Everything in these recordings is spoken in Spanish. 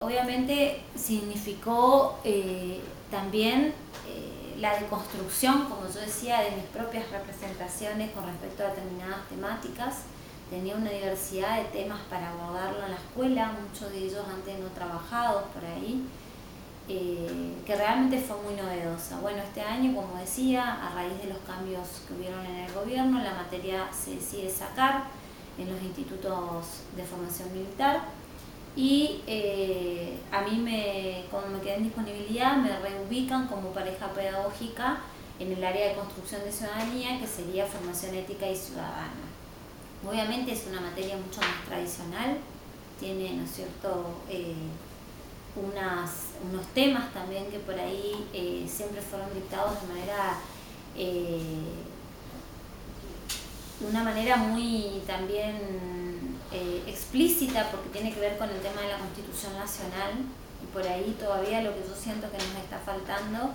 Obviamente significó también la deconstrucción, como yo decía, de mis propias representaciones con respecto a determinadas temáticas. Tenía una diversidad de temas para abordarlo en la escuela, muchos de ellos antes no trabajados por ahí, que realmente fue muy novedosa. Bueno, este año, como decía, a raíz de los cambios que hubieron en el gobierno, la materia se decide sacar en los institutos de formación militar. Y a mí, como me quedé en disponibilidad, me reubican como pareja pedagógica en el área de construcción de ciudadanía, que sería formación ética y ciudadana. Obviamente es una materia mucho más tradicional, tiene, ¿no es cierto?, unos temas también que por ahí siempre fueron dictados de una manera muy también explícita, porque tiene que ver con el tema de la Constitución Nacional, y por ahí todavía lo que yo siento que nos está faltando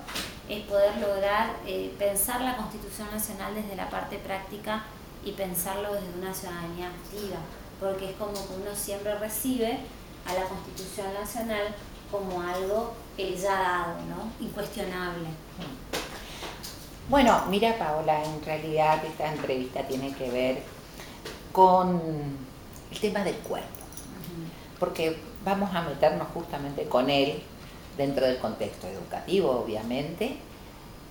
es poder lograr pensar la Constitución Nacional desde la parte práctica y pensarlo desde una ciudadanía activa, porque es como que uno siempre recibe a la Constitución Nacional como algo ya dado, ¿no? Incuestionable. Bueno, mira, Paola, en realidad esta entrevista tiene que ver con el tema del cuerpo, porque vamos a meternos justamente con él dentro del contexto educativo, obviamente,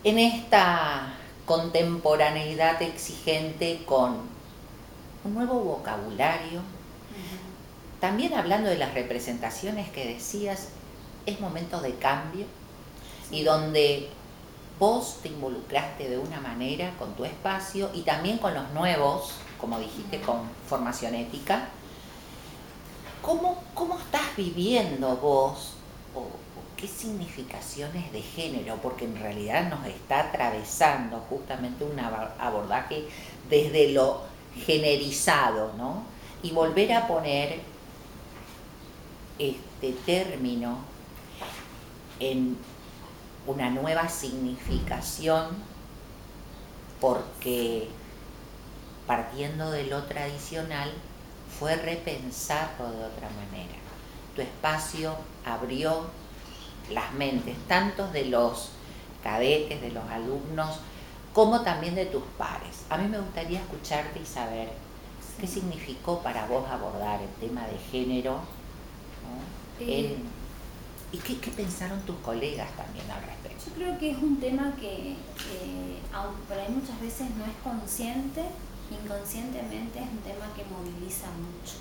en esta contemporaneidad exigente con un nuevo vocabulario. También hablando de las representaciones que decías, es momento de cambio, y donde vos te involucraste de una manera con tu espacio y también con los nuevos, como dijiste, con formación ética. ¿Cómo estás viviendo vos o qué significaciones de género? Porque en realidad nos está atravesando justamente un abordaje desde lo generizado, ¿no? Y volver a poner este término en una nueva significación, porque partiendo de lo tradicional fue repensarlo de otra manera. Tu espacio abrió las mentes, tanto de los cadetes, de los alumnos, como también de tus pares. A mí me gustaría escucharte y saber qué significó para vos abordar el tema de género, ¿no? ¿Y qué pensaron tus colegas también al respecto? Yo creo que es un tema que aunque por ahí muchas veces no es consciente, inconscientemente es un tema que moviliza mucho.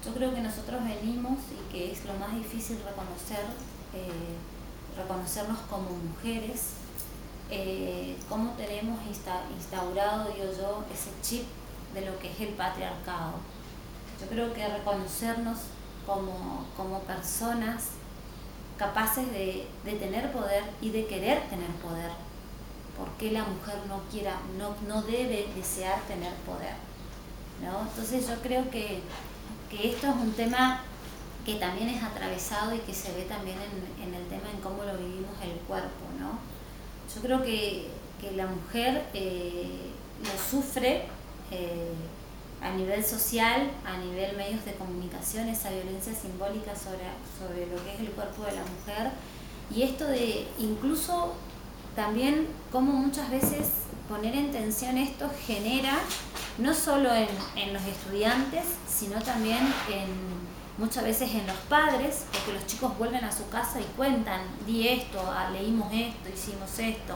Yo creo que nosotros venimos, y que es lo más difícil reconocernos como mujeres, cómo tenemos instaurado, digo yo, ese chip de lo que es el patriarcado. Yo creo que reconocernos como personas capaces de tener poder y de querer tener poder. ¿Por qué la mujer no debe desear tener poder? ¿No? Entonces yo creo que esto es un tema que también es atravesado y que se ve también en el tema en cómo lo vivimos el cuerpo, ¿no? Yo creo que la mujer lo sufre a nivel social, a nivel medios de comunicación, esa violencia simbólica sobre lo que es el cuerpo de la mujer, y esto de incluso también cómo muchas veces poner en tensión esto genera no solo en los estudiantes, sino también muchas veces en los padres, porque los chicos vuelven a su casa y cuentan, di esto, leímos esto, hicimos esto.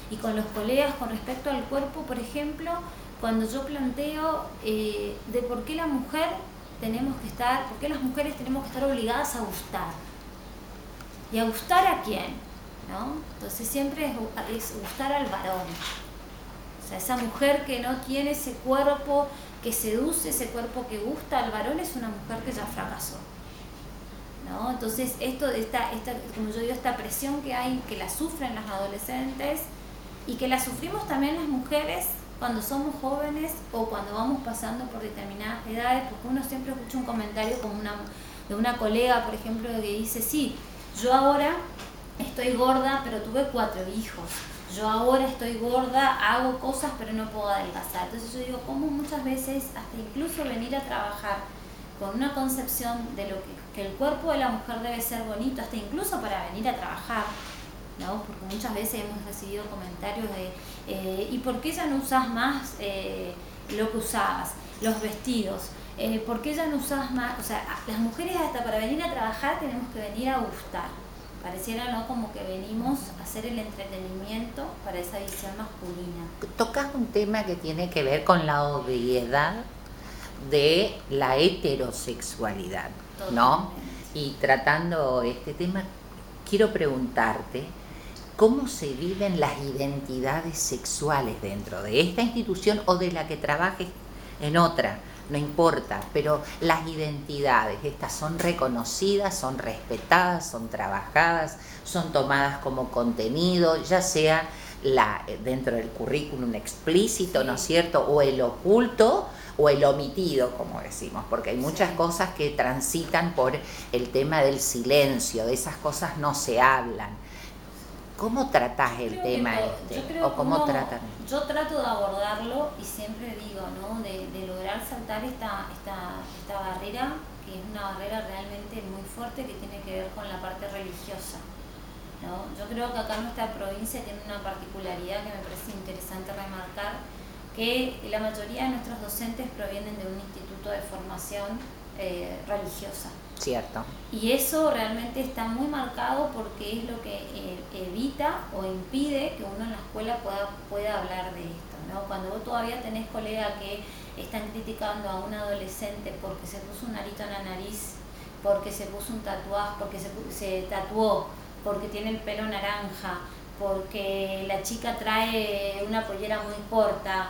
Y con los colegas con respecto al cuerpo, por ejemplo, cuando yo planteo de por qué las mujeres tenemos que estar obligadas a gustar. ¿Y a gustar a quién? ¿No? Entonces siempre es gustar al varón. O sea, esa mujer que no tiene ese cuerpo que seduce, ese cuerpo que gusta al varón, es una mujer que ya fracasó, ¿no? Entonces como yo digo, esta presión que hay, que la sufren las adolescentes y que la sufrimos también las mujeres cuando somos jóvenes o cuando vamos pasando por determinadas edades, porque uno siempre escucha un comentario como de una colega, por ejemplo, que dice, sí, yo ahora estoy gorda, pero tuve 4 hijos. Yo ahora estoy gorda, hago cosas, pero no puedo adelgazar. Entonces yo digo, cómo muchas veces, hasta incluso venir a trabajar con una concepción de lo que el cuerpo de la mujer debe ser bonito, hasta incluso para venir a trabajar, ¿no? Porque muchas veces hemos recibido comentarios de ¿y por qué ya no usas más lo que usabas? Los vestidos, ¿por qué ya no usas más? O sea, las mujeres hasta para venir a trabajar tenemos que venir a gustar. Pareciera, ¿no?, como que venimos a hacer el entretenimiento para esa visión masculina. Tocas un tema que tiene que ver con la obviedad de la heterosexualidad, ¿no? Y tratando este tema, quiero preguntarte, ¿cómo se viven las identidades sexuales dentro de esta institución o de la que trabajes en otra? No importa, pero las identidades, estas son reconocidas, son respetadas, son trabajadas, son tomadas como contenido, ya sea dentro del currículum explícito, ¿no es cierto?, o el oculto o el omitido, como decimos, porque hay muchas cosas que transitan por el tema del silencio, de esas cosas no se hablan. ¿Cómo tratás el tema este? ¿O cómo tratan? Yo trato de abordarlo y siempre digo, ¿no?, de lograr saltar esta barrera, que es una barrera realmente muy fuerte que tiene que ver con la parte religiosa, ¿no? Yo creo que acá nuestra provincia tiene una particularidad que me parece interesante remarcar, que la mayoría de nuestros docentes provienen de un instituto de formación religiosa. Cierto. Y eso realmente está muy marcado porque es lo que evita o impide que uno en la escuela pueda hablar de esto, ¿no? Cuando vos todavía tenés colegas que están criticando a un adolescente porque se puso un arito en la nariz, porque se puso un tatuaje, porque se tatuó, porque tiene el pelo naranja, porque la chica trae una pollera muy corta,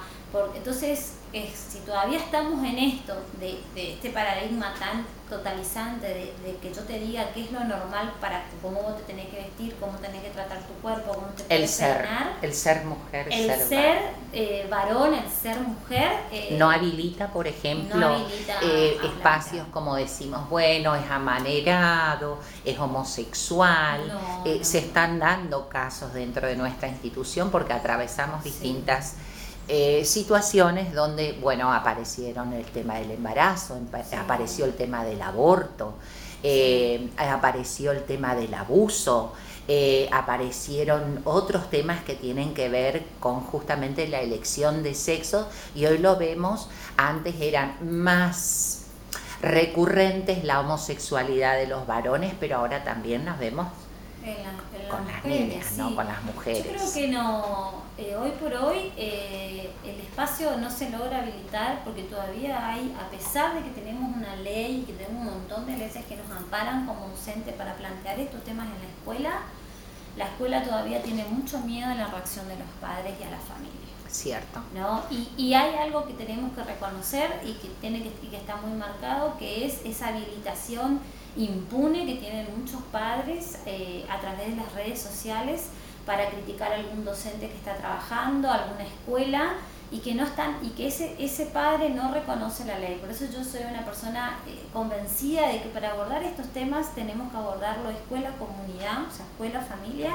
entonces si todavía estamos en esto de este paradigma tan totalizante de que yo te diga qué es lo normal para cómo vos te tenés que vestir, cómo tenés que tratar tu cuerpo, cómo te puedes peinar, el ser mujer, el ser varón, el ser mujer, no habilita, por ejemplo, espacios como decimos, bueno, es amanerado, es homosexual. Se están dando casos dentro de nuestra institución porque atravesamos distintas situaciones donde, bueno, aparecieron el tema del embarazo, apareció el tema del aborto, apareció el tema del abuso, aparecieron otros temas que tienen que ver con justamente la elección de sexo, y hoy lo vemos. Antes eran más recurrentes la homosexualidad de los varones, pero ahora también nos vemos con las niñas, ¿no? Con las mujeres. Yo creo que no, hoy por hoy el espacio no se logra habilitar porque todavía hay, a pesar de que tenemos una ley, que tenemos un montón de leyes que nos amparan como docentes para plantear estos temas en la escuela todavía tiene mucho miedo a la reacción de los padres y a la familia. Cierto. ¿No? Y hay algo que tenemos que reconocer y que está muy marcado, que es esa habilitación impune que tienen muchos padres a través de las redes sociales para criticar a algún docente que está trabajando, alguna escuela, y que no están, y que ese padre no reconoce la ley. Por eso yo soy una persona convencida de que para abordar estos temas tenemos que abordarlo escuela, comunidad, o sea, escuela, familia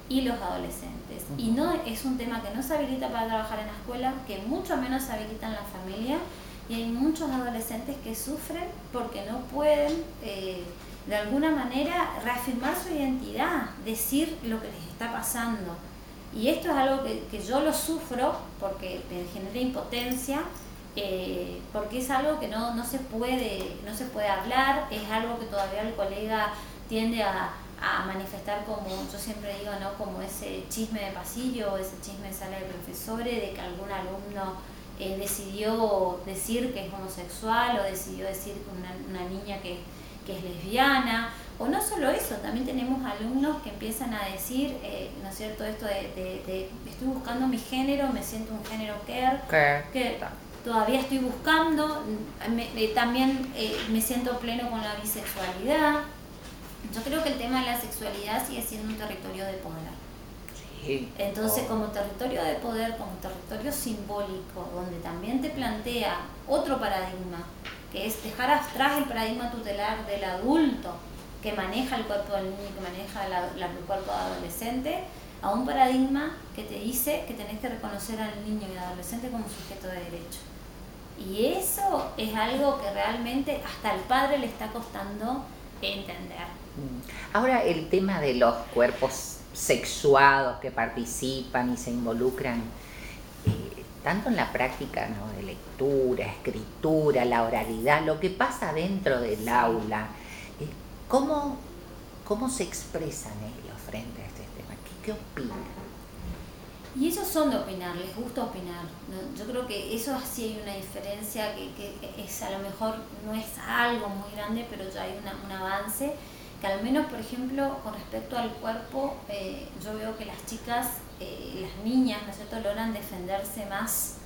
y los adolescentes. Y no es un tema que no se habilita para trabajar en la escuela, que mucho menos se habilita en la familia, y hay muchos adolescentes que sufren porque no pueden de alguna manera reafirmar su identidad, decir lo que les está pasando. Y esto es algo que yo lo sufro porque me genera impotencia, porque es algo que no se puede hablar, es algo que todavía el colega tiende a manifestar, como yo siempre digo, ¿no?, como ese chisme de pasillo, ese chisme de sala de profesores, de que algún alumno decidió decir que es homosexual, o decidió decir que una niña que es lesbiana, o no solo eso, también tenemos alumnos que empiezan a decir, ¿no es cierto?, esto de estoy buscando mi género, me siento un género que todavía estoy buscando, también me siento pleno con la bisexualidad. Yo creo que el tema de la sexualidad sigue siendo un territorio de poder. Sí. Entonces, como territorio de poder, como territorio simbólico, donde también te plantea otro paradigma, que es dejar atrás el paradigma tutelar del adulto que maneja el cuerpo del niño, que maneja el cuerpo del adolescente, a un paradigma que te dice que tenés que reconocer al niño y al adolescente como sujeto de derecho. Y eso es algo que realmente hasta al padre le está costando entender. Ahora el tema de los cuerpos sexuados que participan y se involucran, tanto en la práctica, ¿no?, de lectura, escritura, la oralidad, lo que pasa dentro del aula, ¿cómo se expresan ellos frente a este tema? ¿Qué opinan? Y ellos son de opinar, les gusta opinar, ¿no? Yo creo que eso sí hay una diferencia que es, a lo mejor no es algo muy grande, pero ya hay un avance, que al menos, por ejemplo, con respecto al cuerpo, yo veo que las chicas, las niñas, ¿no es cierto?, logran defenderse más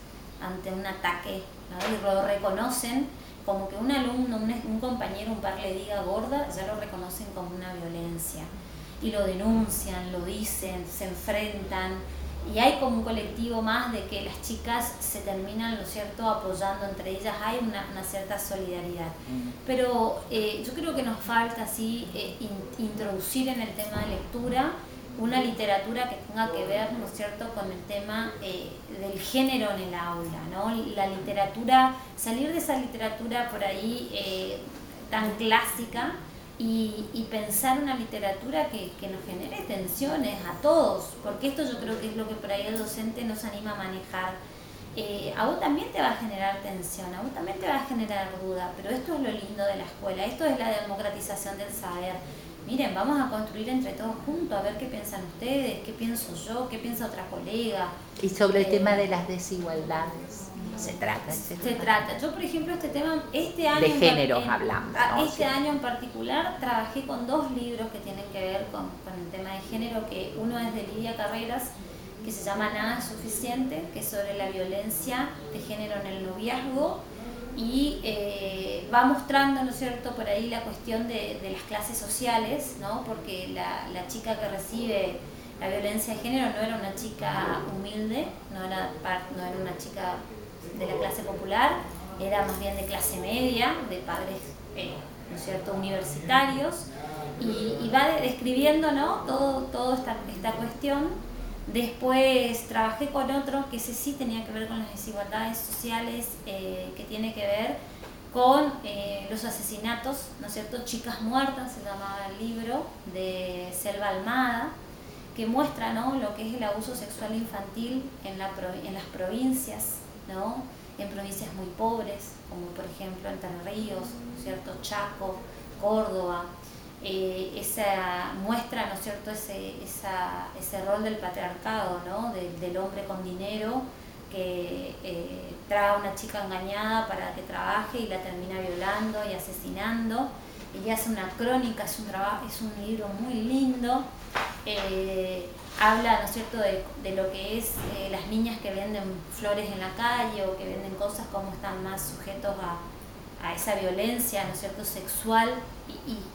ante un ataque, ¿no? Y lo reconocen como que un alumno, un compañero, un par le diga gorda, ya lo reconocen como una violencia. Y lo denuncian, lo dicen, se enfrentan. Y hay como un colectivo más de que las chicas se terminan, ¿no es cierto?, apoyando entre ellas, hay una cierta solidaridad. Pero yo creo que nos falta así introducir en el tema de lectura una literatura que tenga que ver, ¿no es cierto?, con el tema del género en el aula, ¿no? La literatura, salir de esa literatura por ahí tan clásica, y pensar una literatura que nos genere tensiones a todos, porque esto yo creo que es lo que por ahí el docente nos anima a manejar. A vos también te va a generar tensión, a vos también te va a generar duda, pero esto es lo lindo de la escuela, esto es la democratización del saber. Miren, vamos a construir entre todos juntos, a ver qué piensan ustedes, qué pienso yo, qué piensa otra colega. Y sobre el tema de las desigualdades, ¿se trata este tema? Se trata. Yo, por ejemplo, este tema, este año... De géneros hablamos, ¿no? Este año en particular trabajé con 2 libros que tienen que ver con el tema de género, que uno es de Lidia Carreras, que se llama Nada es suficiente, que es sobre la violencia de género en el noviazgo, y va mostrando, ¿no es cierto?, por ahí la cuestión de las clases sociales, ¿no? Porque la chica que recibe la violencia de género no era una chica humilde, no era una chica de la clase popular, era más bien de clase media, de padres, ¿no es cierto?, universitarios, y va describiendo, ¿no?, todo esta cuestión. Después trabajé con otro que ese sí tenía que ver con las desigualdades sociales, que tiene que ver con los asesinatos, ¿no es cierto?, Chicas Muertas se llamaba el libro, de Selva Almada, que muestra, ¿no?, lo que es el abuso sexual infantil en las provincias, ¿no?, en provincias muy pobres, como por ejemplo Entre Ríos, ¿no es cierto?, Chaco, Córdoba. Esa muestra, ¿no es cierto?, ese rol del patriarcado, ¿no?, del hombre con dinero que trae a una chica engañada para que trabaje y la termina violando y asesinando. Ella hace una crónica, es un libro muy lindo. Habla, ¿no es cierto?, de lo que es las niñas que venden flores en la calle o que venden cosas, cómo están más sujetos a esa violencia, ¿no es cierto?, sexual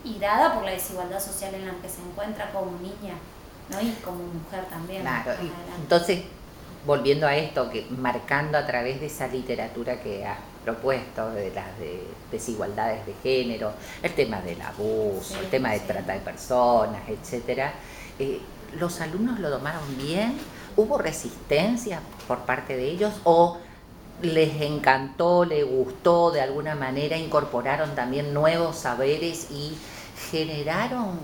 y dada por la desigualdad social en la que se encuentra como niña, ¿no?, y como mujer también. Claro, entonces, volviendo a esto, que marcando a través de esa literatura que has propuesto, de las desigualdades de género, el tema del abuso, el tema de trata de personas, etcétera, ¿los alumnos lo tomaron bien? ¿Hubo resistencia por parte de ellos o les encantó, les gustó, de alguna manera incorporaron también nuevos saberes y generaron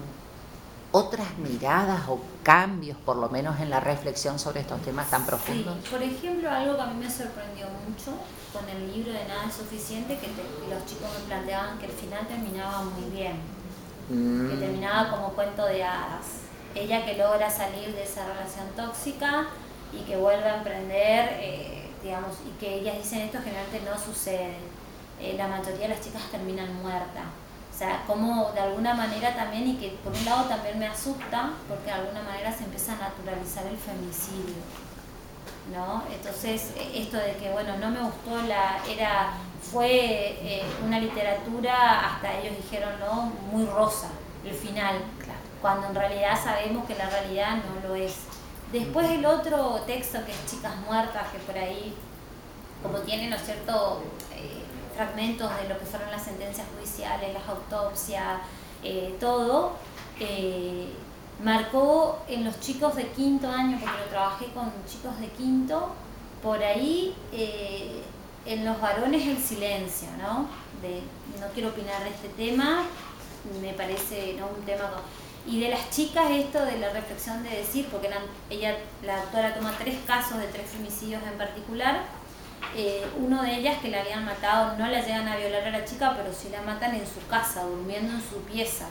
otras miradas o cambios, por lo menos en la reflexión sobre estos temas tan profundos? Sí, por ejemplo, algo que a mí me sorprendió mucho con el libro de Nada es suficiente, que los chicos me planteaban que el final terminaba muy bien, que terminaba como cuento de hadas. Ella que logra salir de esa relación tóxica y que vuelve a emprender, digamos, y que ellas dicen esto generalmente no sucede. La mayoría de las chicas terminan muertas. O sea, como de alguna manera también, y que por un lado también me asusta, porque de alguna manera se empieza a naturalizar el femicidio, ¿no? Entonces, esto de que, bueno, no me gustó fue una literatura, hasta ellos dijeron, ¿no?, muy rosa, el final, Claro. Cuando en realidad sabemos que la realidad no lo es. Después el otro texto, que es Chicas Muertas, que por ahí, como tiene, ¿no es cierto?, fragmentos de lo que fueron las sentencias judiciales, las autopsias, todo, marcó en los chicos de 5º año, porque lo trabajé con chicos de 5º, por ahí en los varones el silencio, ¿no? No quiero opinar de este tema, me parece, ¿no?, un tema... Y de las chicas esto de la reflexión de decir, porque la autora toma 3 casos de 3 femicidios en particular, uno de ellas que la habían matado, no la llegan a violar a la chica, pero sí la matan en su casa, durmiendo en su pieza,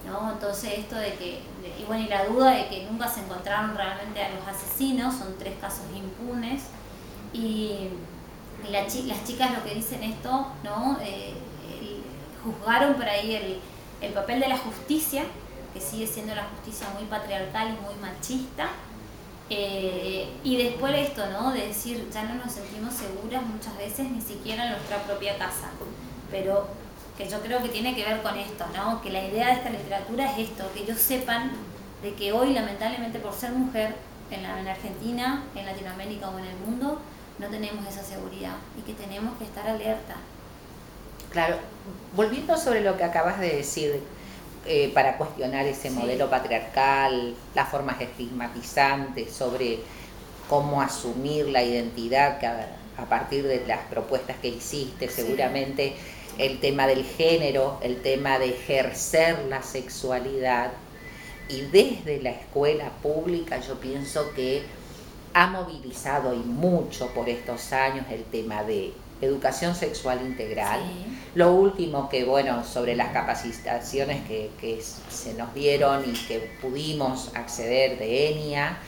¿no? Entonces esto de que, y la duda de que nunca se encontraron realmente a los asesinos, son 3 casos impunes, y las chicas lo que dicen esto, ¿no? Juzgaron por ahí el papel de la justicia, que sigue siendo la justicia muy patriarcal y muy machista, y después esto, ¿no?, de decir, ya no nos sentimos seguras muchas veces ni siquiera en nuestra propia casa, pero que yo creo que tiene que ver con esto, ¿no?, que la idea de esta literatura es esto, que ellos sepan de que hoy, lamentablemente, por ser mujer en Argentina, en Latinoamérica o en el mundo, no tenemos esa seguridad y que tenemos que estar alerta. Claro, volviendo sobre lo que acabas de decir, para cuestionar ese modelo patriarcal, las formas estigmatizantes sobre cómo asumir la identidad que a partir de las propuestas que hiciste, seguramente el tema del género, el tema de ejercer la sexualidad, y desde la escuela pública yo pienso que ha movilizado y mucho por estos años el tema de educación sexual integral. Sí. Lo último que, sobre las capacitaciones que se nos dieron y que pudimos acceder de ENIA,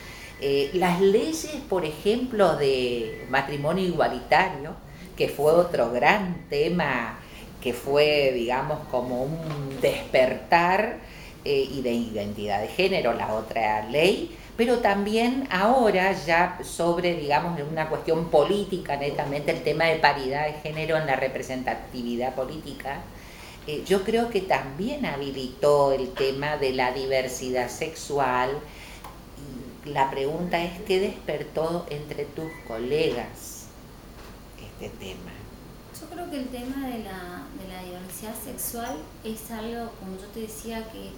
las leyes, por ejemplo, de matrimonio igualitario, que fue otro gran tema, que fue, digamos, como un despertar, y de identidad de género, la otra ley, pero también ahora ya sobre, digamos, una cuestión política netamente, el tema de paridad de género en la representatividad política, yo creo que también habilitó el tema de la diversidad sexual. Y la pregunta es, ¿qué despertó entre tus colegas este tema? Yo creo que el tema de la diversidad sexual es algo, como yo te decía, que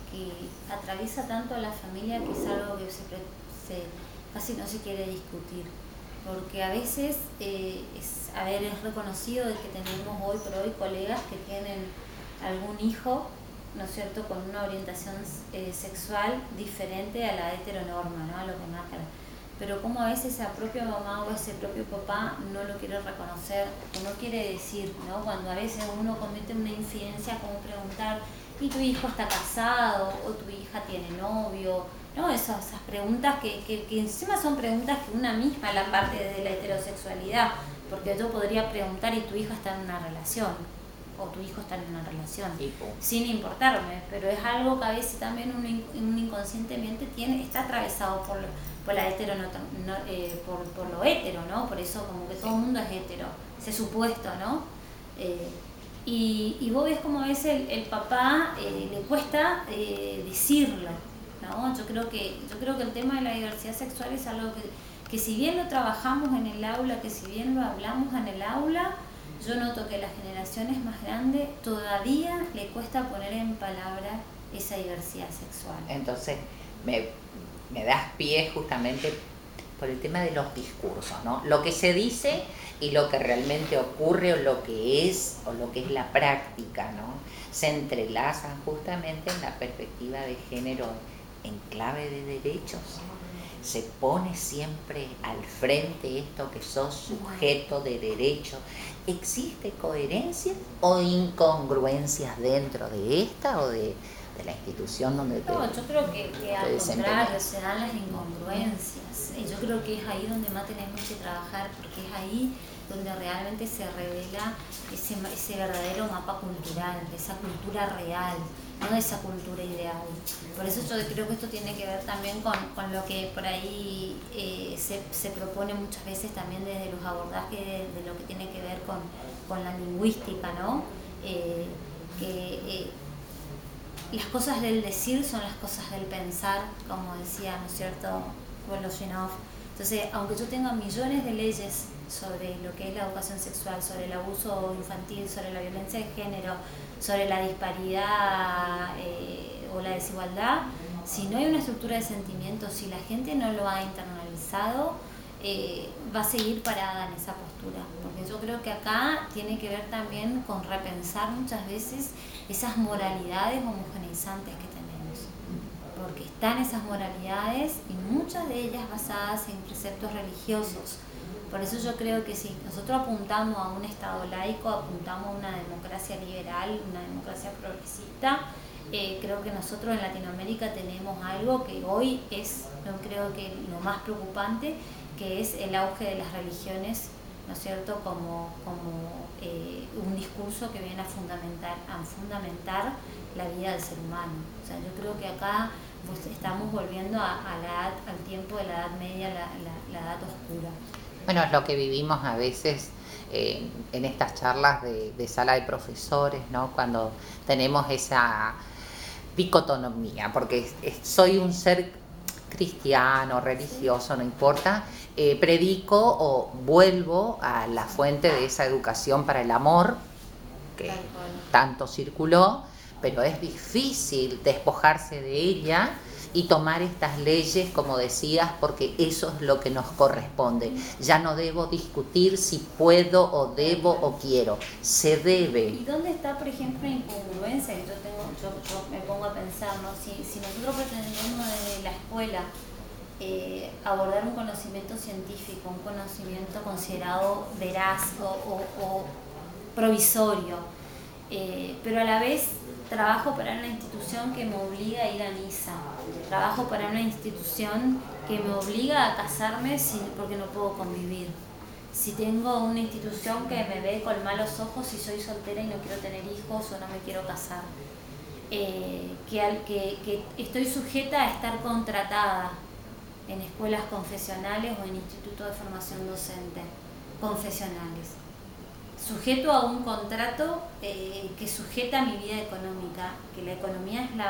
atraviesa tanto a la familia, que es algo que casi no se quiere discutir, porque a veces es reconocido de que tenemos hoy por hoy colegas que tienen algún hijo, ¿no es cierto?, con una orientación sexual diferente a la heteronorma, ¿no?, a lo que marca. Pero como a veces esa propia mamá o ese propio papá no lo quiere reconocer o no quiere decir, ¿no? Cuando a veces uno comete una infidencia, como preguntar, ¿y tu hijo está casado? ¿O tu hija tiene novio? ¿No? Esas preguntas que encima son preguntas que una misma la parte desde la heterosexualidad, porque yo podría preguntar, ¿y tu hija está en una relación? O tu hijo está en una relación, sin importarme, pero es algo que a veces también uno inconscientemente está atravesado por la hetero, por lo hetero, ¿no? Por eso como que todo el mundo es hetero, ese supuesto, ¿no? Y vos ves como a veces el papá le cuesta decirlo, ¿no? Yo creo que el tema de la diversidad sexual es algo que si bien lo trabajamos en el aula, que si bien lo hablamos en el aula, yo noto que a las generaciones más grandes todavía le cuesta poner en palabra esa diversidad sexual. Entonces, me das pie justamente por el tema de los discursos, ¿no? Lo que se dice y lo que realmente ocurre, o lo que es la práctica, ¿no? Se entrelazan justamente en la perspectiva de género en clave de derechos. Se pone siempre al frente esto que sos sujeto de derecho. ¿Existe coherencia o incongruencias dentro de esta o de la institución donde te yo creo que al contrario se dan las incongruencias, y yo creo que es ahí donde más tenemos que trabajar, porque es ahí donde realmente se revela ese verdadero mapa cultural, esa cultura real, no esa cultura ideal. Por eso yo creo que esto tiene que ver también con lo que por ahí se propone muchas veces también desde los abordajes de lo que tiene que ver con la lingüística, ¿no? Las cosas del decir son las cosas del pensar, como decía, ¿no es cierto?, Voloshinov. Entonces, aunque yo tenga millones de leyes sobre lo que es la educación sexual, sobre el abuso infantil, sobre la violencia de género, sobre la disparidad o la desigualdad, si no hay una estructura de sentimientos, si la gente no lo ha internalizado, va a seguir parada en esa postura, porque yo creo que acá tiene que ver también con repensar muchas veces esas moralidades homogeneizantes que tenemos, porque están esas moralidades y muchas de ellas basadas en preceptos religiosos. Por eso yo creo que si nosotros apuntamos a un Estado laico, apuntamos a una democracia liberal, una democracia progresista, creo que nosotros en Latinoamérica tenemos algo que hoy es, yo creo que lo más preocupante, que es el auge de las religiones, ¿no es cierto?, como un discurso que viene a fundamentar la vida del ser humano. O sea, yo creo que acá pues, estamos volviendo al tiempo de la Edad Media, la Edad Oscura. Bueno, es lo que vivimos a veces en estas charlas de sala de profesores, ¿no? Cuando tenemos esa dicotomía, porque soy un ser cristiano, religioso, no importa, predico o vuelvo a la fuente de esa educación para el amor, que tanto circuló, pero es difícil despojarse de ella y tomar estas leyes, como decías, porque eso es lo que nos corresponde. Ya no debo discutir si puedo o debo o quiero, se debe. ¿Y dónde está, por ejemplo, la incongruencia? Yo me pongo a pensar, ¿no? Si nosotros pretendemos desde la escuela abordar un conocimiento científico, un conocimiento considerado veraz o provisorio, pero a la vez trabajo para una institución que me obliga a ir a misa, trabajo para una institución que me obliga a casarme porque no puedo convivir. Si tengo una institución que me ve con malos ojos si soy soltera y no quiero tener hijos o no me quiero casar, que estoy sujeta a estar contratada en escuelas confesionales o en institutos de formación docente confesionales, sujeto a un contrato que sujeta mi vida económica, que la economía es la